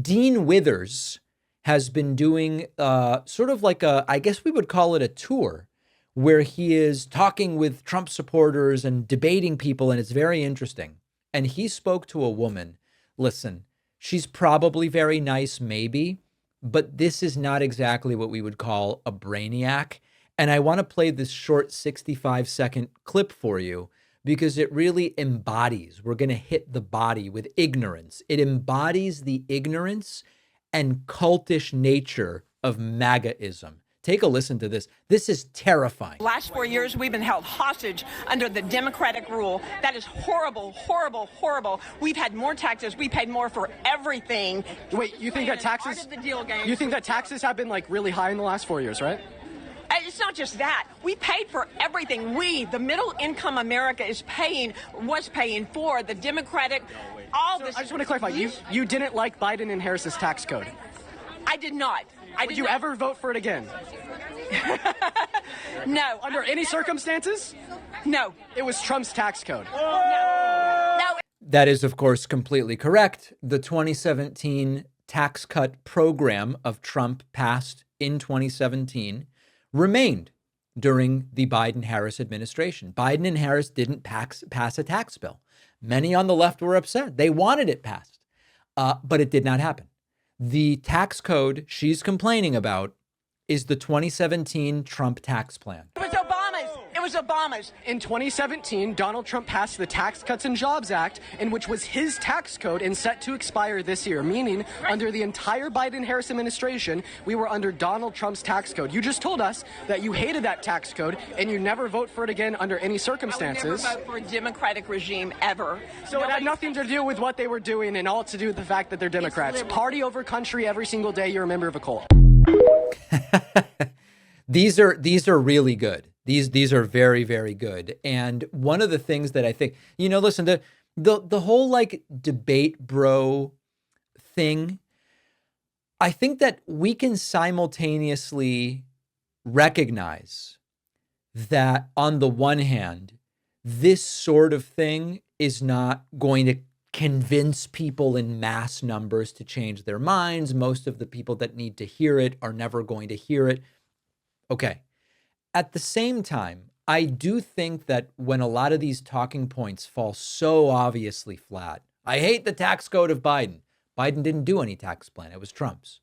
Dean Withers has been doing sort of like I guess we would call it a tour, where he is talking with Trump supporters and debating people, and it's very interesting. And he spoke to a woman. Listen, she's probably very nice, maybe, but this is not exactly what we would call a brainiac. And I want to play this short 65-second clip for you because it really embodies, we're going to hit the body with ignorance. It embodies the ignorance and cultish nature of MAGAism. Take a listen to this. This is terrifying. Last 4 years, we've been held hostage under the Democratic rule. That is horrible, horrible, horrible. We've had more taxes. We paid more for everything. Wait, you think that taxes? Part of the deal game. You think that taxes have been like really high in the last 4 years, right? It's not just that. We paid for everything. We, the middle income America, was paying for the Democratic, all this. I just want to clarify. You didn't like Biden and Harris's tax code. I did not. Would you ever vote for it again? No. Under any circumstances? No. It was Trump's tax code. No. That is, of course, completely correct. The 2017 tax cut program of Trump passed in 2017 remained during the Biden-Harris administration. Biden and Harris didn't pass a tax bill. Many on the left were upset. They wanted it passed, but it did not happen. The tax code she's complaining about is the 2017 Trump tax plan. It was Obama's. It was Obama's. In 2017, Donald Trump passed the Tax Cuts and Jobs Act, in which was his tax code and set to expire this year, meaning under the entire Biden-Harris administration, we were under Donald Trump's tax code. You just told us that you hated that tax code and you never vote for it again under any circumstances. I would never vote for a Democratic regime ever. So it had nothing to do with what they were doing and all to do with the fact that they're Democrats. Party over country every single day you're a member of a cult. These are really good. These are very, very good. And one of the things that I think, listen, the whole like debate bro thing, I think that we can simultaneously recognize that on the one hand, this sort of thing is not going to convince people in mass numbers to change their minds. Most of the people that need to hear it are never going to hear it. Okay. At the same time, I do think that when a lot of these talking points fall so obviously flat, I hate the tax code of Biden. Biden didn't do any tax plan. It was Trump's.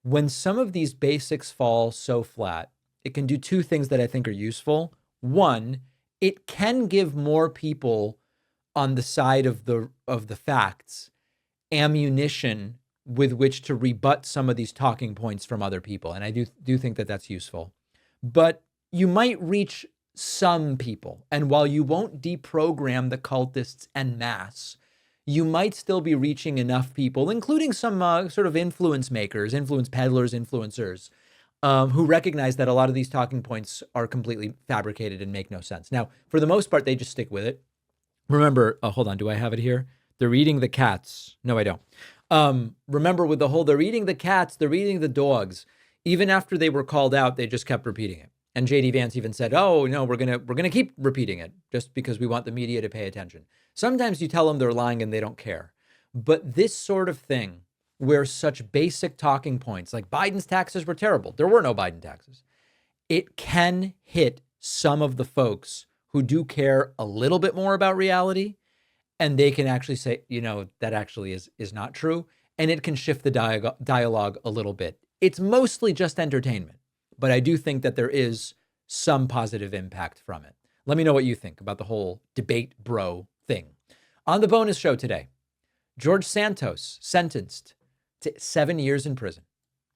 When some of these basics fall so flat, it can do two things that I think are useful. One, it can give more people on the side of the facts ammunition with which to rebut some of these talking points from other people. And I do think that that's useful. But you might reach some people. And while you won't deprogram the cultists en masse, you might still be reaching enough people, including some sort of influence makers, influence peddlers, influencers, who recognize that a lot of these talking points are completely fabricated and make no sense. Now, for the most part, they just stick with it. Remember, hold on, do I have it here? They're eating the cats. No, I don't. Remember with the whole, they're eating the cats, they're eating the dogs. Even after they were called out, they just kept repeating it. And JD Vance even said, oh, no, we're gonna keep repeating it just because we want the media to pay attention. Sometimes you tell them they're lying and they don't care. But this sort of thing, where such basic talking points like Biden's taxes were terrible, there were no Biden taxes, it can hit some of the folks who do care a little bit more about reality, and they can actually say, that actually is not true. And it can shift the dialogue a little bit. It's mostly just entertainment, but I do think that there is some positive impact from it. Let me know what you think about the whole debate bro thing. On the bonus show today, George Santos sentenced to 7 years in prison.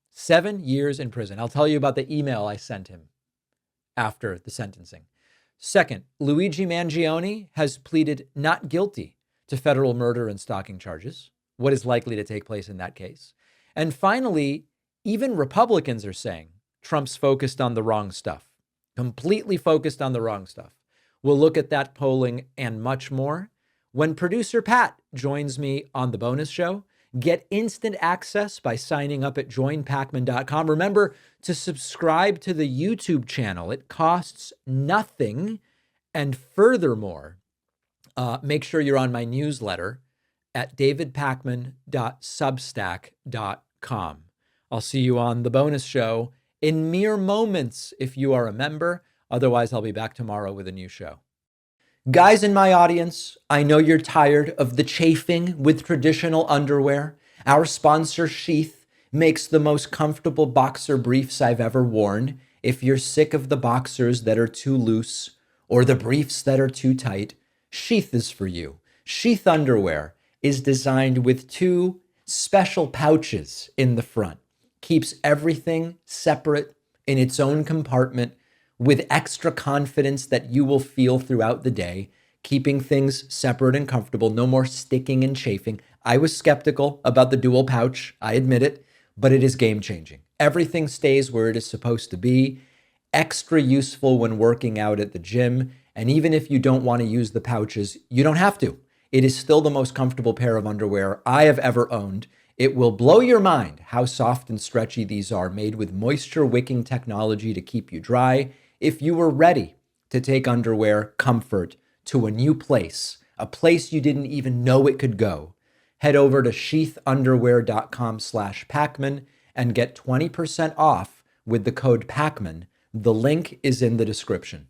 7 years in prison. I'll tell you about the email I sent him after the sentencing. Second, Luigi Mangione has pleaded not guilty to federal murder and stalking charges. What is likely to take place in that case? And finally, even Republicans are saying Trump's focused on the wrong stuff, completely focused on the wrong stuff. We'll look at that polling and much more when producer Pat joins me on the bonus show. Get instant access by signing up at joinpacman.com. Remember to subscribe to the YouTube channel. It costs nothing. And furthermore, make sure you're on my newsletter at davidpakman.substack.com. I'll see you on the bonus show in mere moments if you are a member. Otherwise, I'll be back tomorrow with a new show. Guys in my audience, I know you're tired of the chafing with traditional underwear. Our sponsor, Sheath, makes the most comfortable boxer briefs I've ever worn. If you're sick of the boxers that are too loose or the briefs that are too tight, Sheath is for you. Sheath underwear is designed with two special pouches in the front. Keeps everything separate in its own compartment with extra confidence that you will feel throughout the day, keeping things separate and comfortable, no more sticking and chafing. I was skeptical about the dual pouch, I admit it, but it is game changing. Everything stays where it is supposed to be, extra useful when working out at the gym, and even if you don't want to use the pouches, you don't have to. It is still the most comfortable pair of underwear I have ever owned. It will blow your mind how soft and stretchy these are, made with moisture-wicking technology to keep you dry. If you were ready to take underwear comfort to a new place, a place you didn't even know it could go, head over to sheathunderwear.com/Pacman and get 20% off with the code Pacman. The link is in the description.